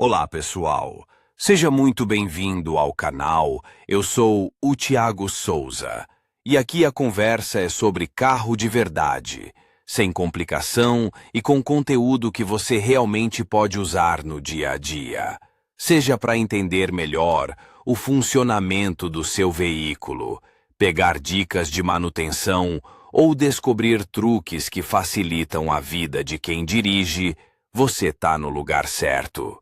Olá, pessoal. Seja muito bem-vindo ao canal. Eu sou o Thiago Souza. E aqui a conversa é sobre carro de verdade, sem complicação e com conteúdo que você realmente pode usar no dia a dia. Seja para entender melhor o funcionamento do seu veículo, pegar dicas de manutenção ou descobrir truques que facilitam a vida de quem dirige, você está no lugar certo.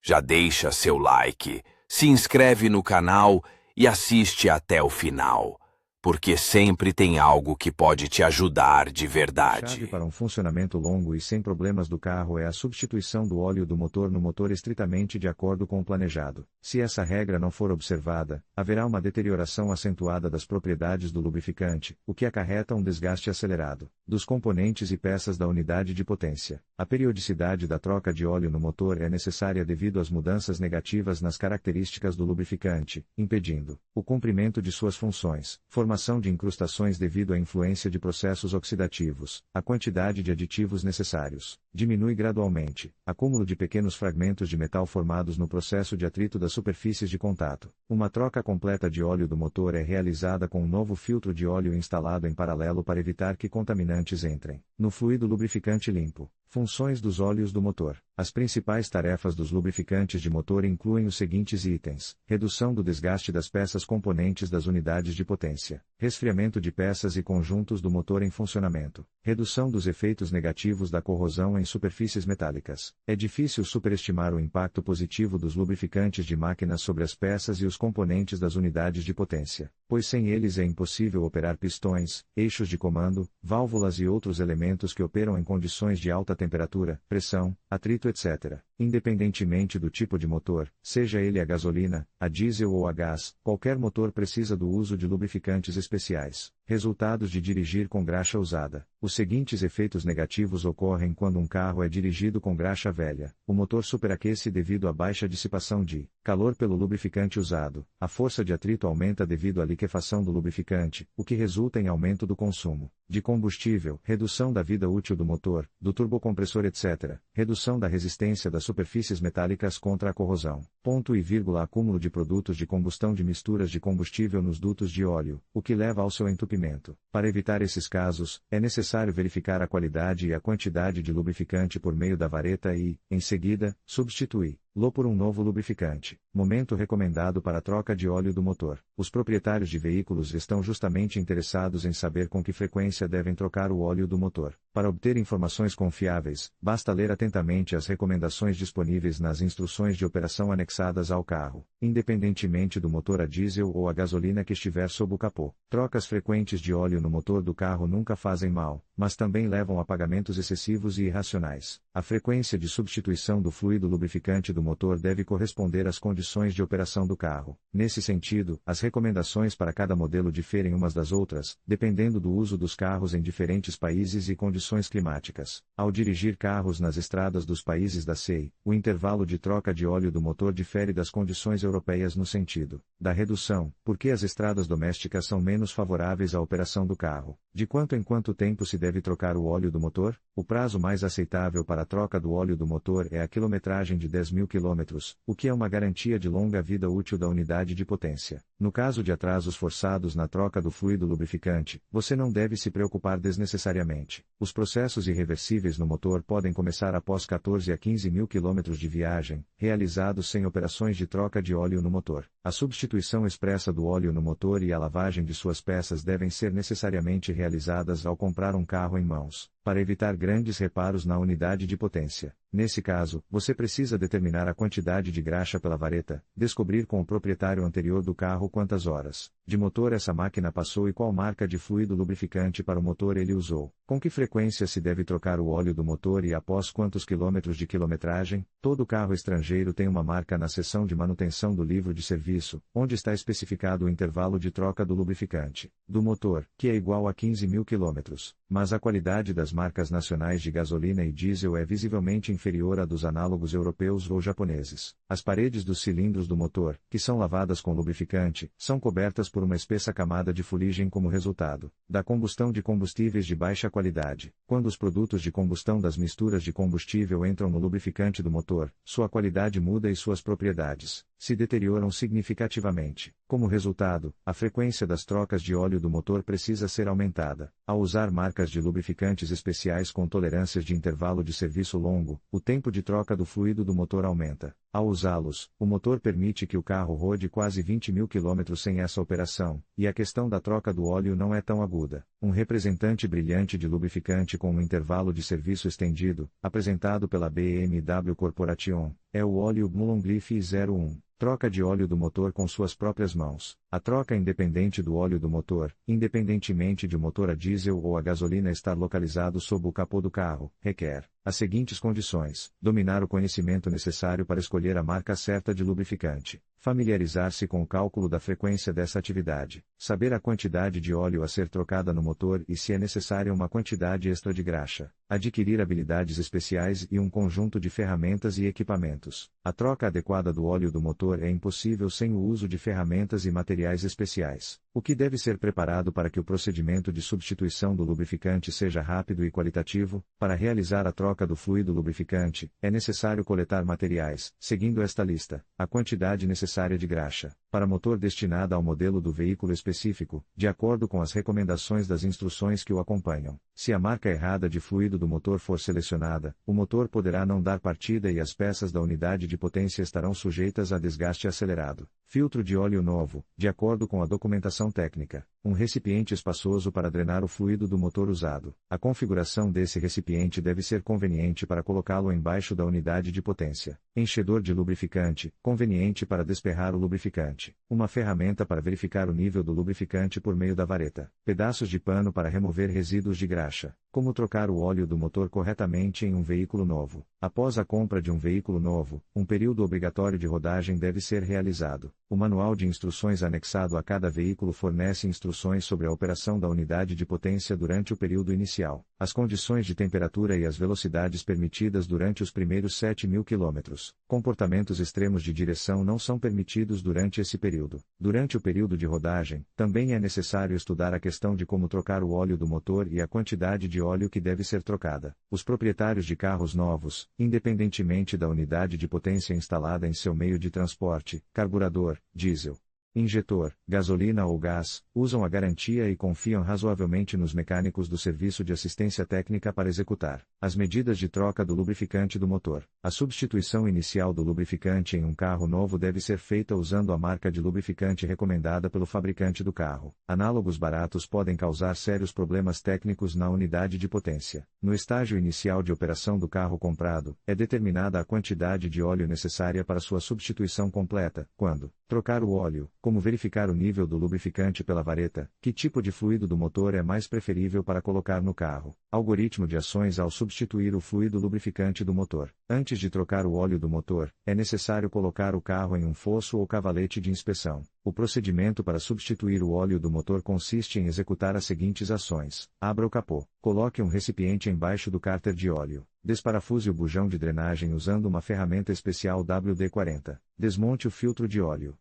Já deixa seu like, se inscreve no canal e assiste até o final, porque sempre tem algo que pode te ajudar de A chave verdade. para um funcionamento longo e sem problemas do carro é a substituição do óleo do motor no motor estritamente de acordo com o planejado. Se essa regra não for observada, haverá uma deterioração acentuada das propriedades do lubrificante, o que acarreta um desgaste acelerado dos componentes e peças da unidade de potência. A periodicidade da troca de óleo no motor é necessária devido às mudanças negativas nas características do lubrificante, impedindo o cumprimento de suas funções, formação de incrustações devido à influência de processos oxidativos, a quantidade de aditivos necessários diminui gradualmente, acúmulo de pequenos fragmentos de metal formados no processo de atrito das superfícies de contato. Uma troca completa de óleo do motor é realizada com um novo filtro de óleo instalado em paralelo para evitar que contaminantes entrem no fluido lubrificante limpo. Funções dos óleos do motor. As principais tarefas dos lubrificantes de motor incluem os seguintes itens: redução do desgaste das peças componentes das unidades de potência, resfriamento de peças e conjuntos do motor em funcionamento, redução dos efeitos negativos da corrosão em superfícies metálicas. É difícil superestimar o impacto positivo dos lubrificantes de máquinas sobre as peças e os componentes das unidades de potência, pois sem eles é impossível operar pistões, eixos de comando, válvulas e outros elementos que operam em condições de alta temperatura, pressão, atrito, etc. Independentemente do tipo de motor, seja ele a gasolina, a diesel ou a gás, qualquer motor precisa do uso de lubrificantes especiais. Resultados de dirigir com graxa usada. Os seguintes efeitos negativos ocorrem quando um carro é dirigido com graxa velha. O motor superaquece devido à baixa dissipação de calor pelo lubrificante usado. A força de atrito aumenta devido à liquefação do lubrificante, o que resulta em aumento do consumo de combustível, redução da vida útil do motor, do turbocompressor, etc. Redução da resistência das superfícies metálicas contra a corrosão. Ponto e vírgula, acúmulo de produtos de combustão de misturas de combustível nos dutos de óleo, o que leva ao seu entupimento. Para evitar esses casos, é necessário verificar a qualidade e a quantidade de lubrificante por meio da vareta e, em seguida, substituí-lo por um novo lubrificante. Momento recomendado para a troca de óleo do motor. Os proprietários de veículos estão justamente interessados em saber com que frequência devem trocar o óleo do motor. Para obter informações confiáveis, basta ler atentamente as recomendações disponíveis nas instruções de operação anexadas ao carro, independentemente do motor a diesel ou a gasolina que estiver sob o capô. Trocas frequentes de óleo no motor do carro nunca fazem mal, mas também levam a pagamentos excessivos e irracionais. A frequência de substituição do fluido lubrificante do motor deve corresponder às condições de operação do carro. Nesse sentido, as recomendações para cada modelo diferem umas das outras, dependendo do uso dos carros em diferentes países e condições climáticas. Ao dirigir carros nas estradas dos países da CEI, o intervalo de troca de óleo do motor difere das condições europeias no sentido da redução, porque as estradas domésticas são menos favoráveis à operação do carro. De quanto em quanto tempo se deve trocar o óleo do motor? O prazo mais aceitável para a troca do óleo do motor é a quilometragem de 10.000 km, o que é uma garantia de longa vida útil da unidade de potência. No caso de atrasos forçados na troca do fluido lubrificante, você não deve se preocupar desnecessariamente. Os processos irreversíveis no motor podem começar após 14 a 15.000 km de viagem, realizados sem operações de troca de óleo no motor. A substituição expressa do óleo no motor e a lavagem de suas peças devem ser necessariamente realizadas ao comprar um carro em mãos, para evitar grandes reparos na unidade de potência. Nesse caso, você precisa determinar a quantidade de graxa pela vareta, descobrir com o proprietário anterior do carro quantas horas de motor essa máquina passou e qual marca de fluido lubrificante para o motor ele usou, com que frequência se deve trocar o óleo do motor e após quantos quilômetros de quilometragem. Todo carro estrangeiro tem uma marca na seção de manutenção do livro de serviço, onde está especificado o intervalo de troca do lubrificante do motor, que é igual a 15.000 km. mas a qualidade das marcas nacionais de gasolina e diesel é visivelmente inferior à dos análogos europeus ou japoneses. As paredes dos cilindros do motor, que são lavadas com lubrificante, são cobertas por uma espessa camada de fuligem como resultado da combustão de combustíveis de baixa qualidade. Quando os produtos de combustão das misturas de combustível entram no lubrificante do motor, sua qualidade muda e suas propriedades se deterioram significativamente. Como resultado, a frequência das trocas de óleo do motor precisa ser aumentada. Ao usar marcas de lubrificantes especiais com tolerâncias de intervalo de serviço longo, o tempo de troca do fluido do motor aumenta. Ao usá-los, o motor permite que o carro rode quase 20.000 km sem essa operação, e a questão da troca do óleo não é tão aguda. Um representante brilhante de lubrificante com um intervalo de serviço estendido, apresentado pela BMW Corporation, é o óleo Mulonglyph 01. Troca de óleo do motor com suas próprias mãos. A troca independente do óleo do motor, independentemente de o motor a diesel ou a gasolina estar localizado sob o capô do carro, requer as seguintes condições: dominar o conhecimento necessário para escolher a marca certa de lubrificante, familiarizar-se com o cálculo da frequência dessa atividade, saber a quantidade de óleo a ser trocada no motor e se é necessária uma quantidade extra de graxa, adquirir habilidades especiais e um conjunto de ferramentas e equipamentos. A troca adequada do óleo do motor é impossível sem o uso de ferramentas e materiais especiais, o que deve ser preparado para que o procedimento de substituição do lubrificante seja rápido e qualitativo. Para realizar a troca do fluido lubrificante, é necessário coletar materiais, seguindo esta lista: a quantidade necessária de graxa, para motor destinada ao modelo do veículo específico, de acordo com as recomendações das instruções que o acompanham. Se a marca errada de fluido do motor for selecionada, o motor poderá não dar partida e as peças da unidade de potência estarão sujeitas a desgaste acelerado. Filtro de óleo novo, de acordo com a documentação técnica, um recipiente espaçoso para drenar o fluido do motor usado. A configuração desse recipiente deve ser conveniente para colocá-lo embaixo da unidade de potência. Enchedor de lubrificante, conveniente para desperrar o lubrificante. Uma ferramenta para verificar o nível do lubrificante por meio da vareta. Pedaços de pano para remover resíduos de graxa. Como trocar o óleo do motor corretamente em um veículo novo. Após a compra de um veículo novo, um período obrigatório de rodagem deve ser realizado. O manual de instruções anexado a cada veículo fornece instruções sobre a operação da unidade de potência durante o período inicial, as condições de temperatura e as velocidades permitidas durante os primeiros 7.000 km. Comportamentos extremos de direção não são permitidos durante esse período. Durante o período de rodagem, também é necessário estudar a questão de como trocar o óleo do motor e a quantidade de óleo que deve ser trocada. Os proprietários de carros novos, independentemente da unidade de potência instalada em seu meio de transporte, carburador, diesel, injetor, gasolina ou gás, usam a garantia e confiam razoavelmente nos mecânicos do Serviço de Assistência Técnica para executar as medidas de troca do lubrificante do motor. A substituição inicial do lubrificante em um carro novo deve ser feita usando a marca de lubrificante recomendada pelo fabricante do carro. Análogos baratos podem causar sérios problemas técnicos na unidade de potência. No estágio inicial de operação do carro comprado, é determinada a quantidade de óleo necessária para sua substituição completa. Quando trocar o óleo, como verificar o nível do lubrificante pela vareta, que tipo de fluido do motor é mais preferível para colocar no carro. Algoritmo de ações ao substituir o fluido lubrificante do motor. Antes de trocar o óleo do motor, é necessário colocar o carro em um fosso ou cavalete de inspeção. O procedimento para substituir o óleo do motor consiste em executar as seguintes ações: abra o capô, coloque um recipiente embaixo do cárter de óleo, desparafuse o bujão de drenagem usando uma ferramenta especial WD-40, desmonte o filtro de óleo.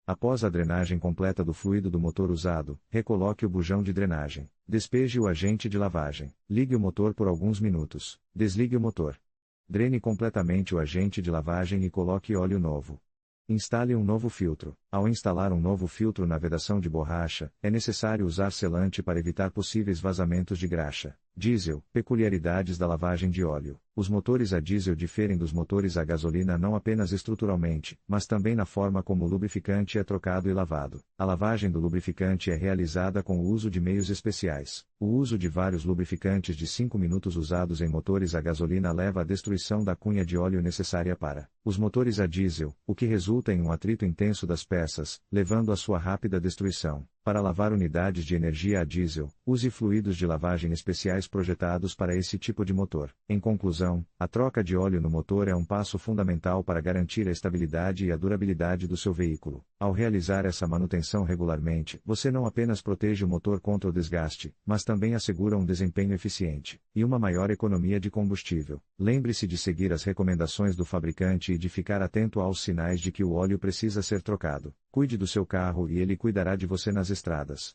Após a drenagem completa do fluido do motor usado, recoloque o bujão de drenagem, despeje o agente de lavagem, ligue o motor por alguns minutos, desligue o motor. Drene completamente o agente de lavagem e coloque óleo novo. Instale um novo filtro. Ao instalar um novo filtro na vedação de borracha, é necessário usar selante para evitar possíveis vazamentos de graxa. Diesel, peculiaridades da lavagem de óleo. Os motores a diesel diferem dos motores a gasolina não apenas estruturalmente, mas também na forma como o lubrificante é trocado e lavado. A lavagem do lubrificante é realizada com o uso de meios especiais. O uso de vários lubrificantes de 5 minutos usados em motores a gasolina leva à destruição da cunha de óleo necessária para os motores a diesel, o que resulta em um atrito intenso das peças, levando à sua rápida destruição. Para lavar unidades de energia a diesel, use fluidos de lavagem especiais projetados para esse tipo de motor. Em conclusão, a troca de óleo no motor é um passo fundamental para garantir a estabilidade e a durabilidade do seu veículo. Ao realizar essa manutenção regularmente, você não apenas protege o motor contra o desgaste, mas também assegura um desempenho eficiente e uma maior economia de combustível. Lembre-se de seguir as recomendações do fabricante e de ficar atento aos sinais de que o óleo precisa ser trocado. Cuide do seu carro e ele cuidará de você nas estradas.